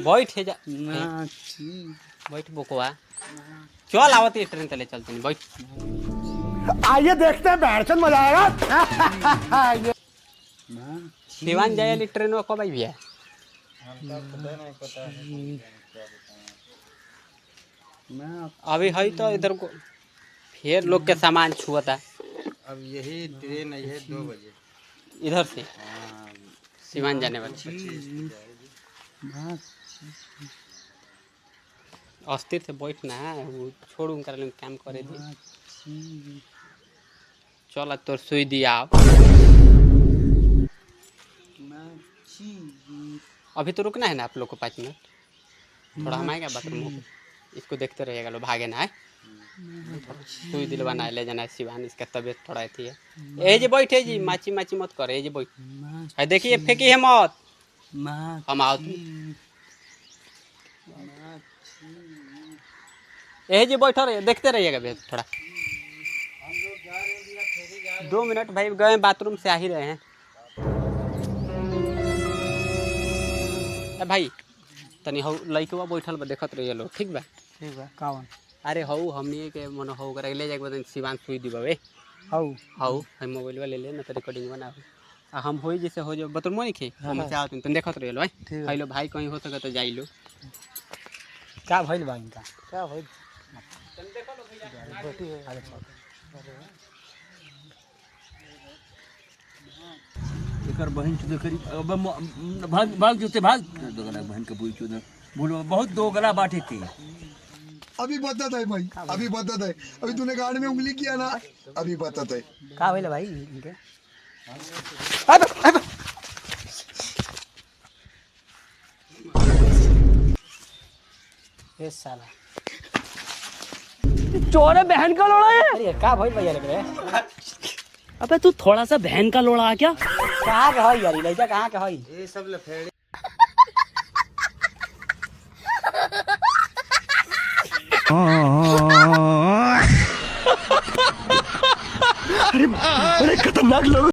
बैठ जा बैठ बोकवा चल आवती ट्रेन तले चलते नहीं बैठ आइए देखते हैं बैठ मजा आएगा। सिवान जाए वाली ट्रेन में कब आई भैया अभी है तो इधर को फिर लोग के सामान छुआता। अब यही ट्रेन आई है 2 बजे इधर से सिवान जाने वाली अस्थिर से बैठना है वो छोड़ उनका काम करे दी। चल तोर सुई दिया अभी तो रुकना है ना आप लोग को 5 मिनट थोड़ा हम आएगा बाथरूम इसको देखते रहिएगा लो भागे ना है सुई दिलवाना है ले जाना है सिवान इसका तबीयत थोड़ा थी है जी बैठे जी माची माची मत करे जी बैठ है देखिए फेंकी है मत हम आओ जी बैठो रहिए देखते रहिएगा भैया थोड़ा 2 मिनट भाई गए बाथरूम से आ ही रहे हैं भाई तनी हौ लइकवा बैठल बा देखत रहिए लोग ठीक बा कौन अरे हौ हमनी के मन हो कर ले जाके बदन सिवान सुई दिबे हौ हम मोबाइल ले ले ना तो रिकॉर्डिंग बना आ हम होई जैसे हो जो बाथरूम नहीं खे हम से आवत तुम देखत रहिए भाई हेलो भाई कहीं हो सके तो जाई लो क्या भइल बा इनका क्या भइल तुम देखो लो भैया एकर बहन चुदे करी भाग भाग जोते भाग दोगला बहन के बुई चुदे बोल बहुत दोगला बाटे थे। अभी बदत है भाई अभी बदत है अभी तूने गाड़ में उंगली किया ना अभी बदत है क्या भइल भाई इनके ये साला चोरे बहन का लोड़ा है। अरे क्या भइल भैया रे अबे तू थोड़ा सा बहन का लोड़ा क्या कहाँ के हई यार लइका कहाँ के हई ये सब लफेड़े अरे खतरनाक लोग।